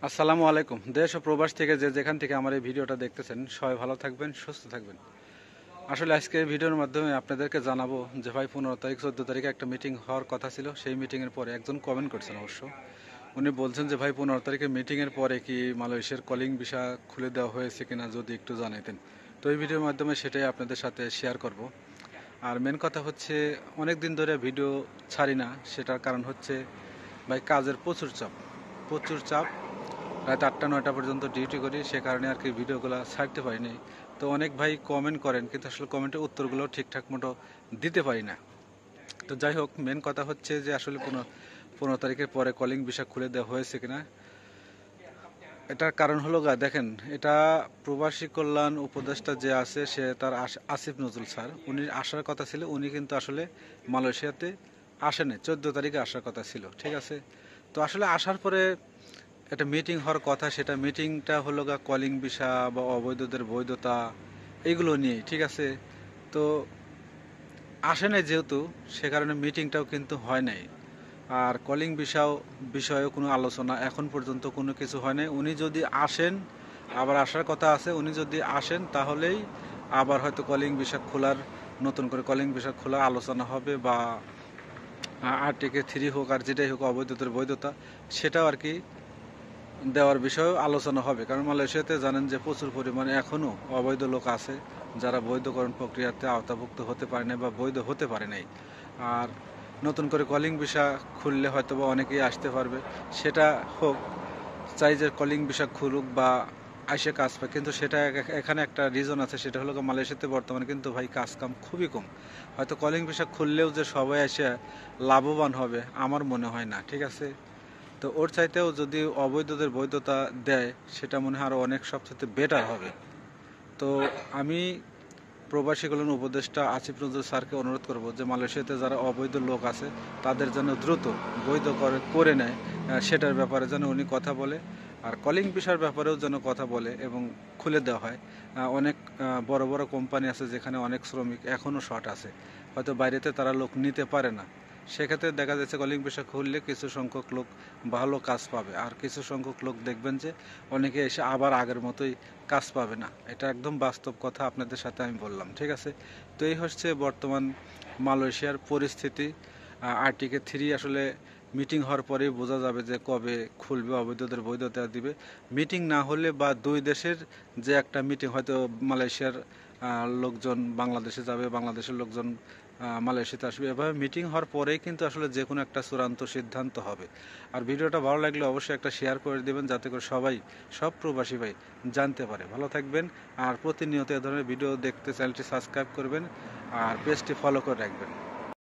আসসালামু আলাইকুম। দেশ ও প্রবাস থেকে যে যেখান থেকে আমার এই ভিডিওটা দেখতেছেন সবাই ভালো থাকবেন, সুস্থ থাকবেন। আসলে আজকে এই ভিডিওর মাধ্যমে আপনাদেরকে জানাবো যে ভাই 15 তারিখ 14 তারিখে একটা মিটিং হওয়ার কথা ছিল। সেই মিটিংয়ের পরে একজন কমেন্ট করছেন অবশ্য, উনি বলছেন যে ভাই 15 তারিখে মিটিংয়ের পরে কি মালয়েশিয়ার কলিং ভিসা খুলে দেওয়া হয়েছে কিনা যদি একটু জানাইতেন। তো এই ভিডিওর মাধ্যমে সেটাই আপনাদের সাথে শেয়ার করব। আর মেন কথা হচ্ছে অনেক দিন ধরে ভিডিও ছাড়ি না, সেটার কারণ হচ্ছে ভাই কাজের প্রচুর চাপ। রাত 8টা 9টা পর্যন্ত ডিউটি করি, সে কারণে আর কি ভিডিওগুলো ছাড়তে পারিনি। তো অনেক ভাই কমেন্ট করেন, কিন্তু আসলে কমেন্টের উত্তরগুলো ঠিকঠাক মতো দিতে পারি না। তো যাই হোক, মেন কথা হচ্ছে যে আসলে 15 তারিখের পরে কলিং ভিসা খুলে দেওয়া হয়েছে কিনা। এটার কারণ হলো দেখেন, এটা প্রবাসী কল্যাণ উপদেষ্টা যে আছে সে তার আসিফ নজরুল স্যার, উনি আসার কথা ছিল। উনি কিন্তু আসলে মালয়েশিয়াতে আসেনি, 14 তারিখে আসার কথা ছিল, ঠিক আছে। তো আসলে আসার পরে একটা মিটিং হওয়ার কথা, সেটা মিটিংটা হলো কলিং ভিসা বা অবৈধদের বৈধতা এগুলো নিয়ে, ঠিক আছে। তো আসে নাই যেহেতু, সে কারণে মিটিংটাও কিন্তু হয় নাই। আর কলিং বিষয়েও কোনো আলোচনা এখন পর্যন্ত কোনো কিছু হয় নাই। উনি যদি আসেন, আবার আসার কথা আছে, উনি যদি আসেন তাহলেই আবার হয়তো কলিং ভিসা খোলার, নতুন করে কলিং ভিসা খোলা আলোচনা হবে, বা আর্টিকেল 3 হোক আর যেটাই হোক অবৈধদের বৈধতা, সেটাও আর কি দেওয়ার বিষয়েও আলোচনা হবে। কারণ মালয়েশিয়াতে জানেন যে প্রচুর পরিমাণে এখনও অবৈধ লোক আছে, যারা বৈধকরণ প্রক্রিয়াতে আওতাভুক্ত হতে পারে নাই বা বৈধ হতে পারে নাই। আর নতুন করে কলিং ভিসা খুললে হয়তো বা অনেকেই আসতে পারবে, সেটা হোক। চাই যে কলিং ভিসা খুলুক বা আইসে কাজ পায়, কিন্তু সেটা এখানে একটা রিজন আছে, সেটা হলো মালয়েশিয়াতে বর্তমানে কিন্তু ভাই কাজ কাম খুবই কম। হয়তো কলিং ভিসা খুললেও যে সবাই এসে লাভবান হবে আমার মনে হয় না, ঠিক আছে। তো ওর চাইতেও যদি অবৈধদের বৈধতা দেয়, সেটা মনে হয় আরও অনেক সবচেয়ে বেটার হবে। তো আমি প্রবাসী কল্যাণ উপদেষ্টা আসিফ নজরুল স্যারকে অনুরোধ করব যে মালয়েশিয়াতে যারা অবৈধ লোক আছে তাদের যেন দ্রুত বৈধ করে নেয়, সেটার ব্যাপারে যেন উনি কথা বলে। আর কলিং ভিসার ব্যাপারেও যেন কথা বলে এবং খুলে দেওয়া হয়। অনেক বড় বড় কোম্পানি আছে যেখানে অনেক শ্রমিক এখনও শর্ট আছে, হয়তো বাইরেতে তারা লোক নিতে পারে না। সেক্ষেত্রে দেখা যাচ্ছে কলিং ভিসা খুললে কিছু সংখ্যক লোক ভালো কাজ পাবে, আর কিছু সংখ্যক লোক দেখবেন যে অনেকে এসে আবার আগের মতোই কাজ পাবে না। এটা একদম বাস্তব কথা আপনাদের সাথে আমি বললাম, ঠিক আছে। তো এই হচ্ছে বর্তমান মালয়েশিয়ার পরিস্থিতি। আর্টিকেল 3 আসলে মিটিং হওয়ার পরেই বোঝা যাবে যে কবে খুলবে, অবৈধদের বৈধতা দিবে। মিটিং না হলে বা দুই দেশের যে একটা মিটিং, হয়তো মালয়েশিয়ার লোকজন বাংলাদেশে যাবে, বাংলাদেশের লোকজন মালয়েশিয়াতে আসবে, এভাবে মিটিং হওয়ার পরেই কিন্তু আসলে যে কোনো একটা চূড়ান্ত সিদ্ধান্ত হবে। আর ভিডিওটা ভালো লাগলে অবশ্যই একটা শেয়ার করে দেবেন, যাতে করে সব প্রবাসী ভাই জানতে পারে। ভালো থাকবেন, আর প্রতিনিয়ত এ ধরনের ভিডিও দেখতে চ্যানেলটি সাবস্ক্রাইব করবেন আর পেজটি ফলো করে রাখবেন।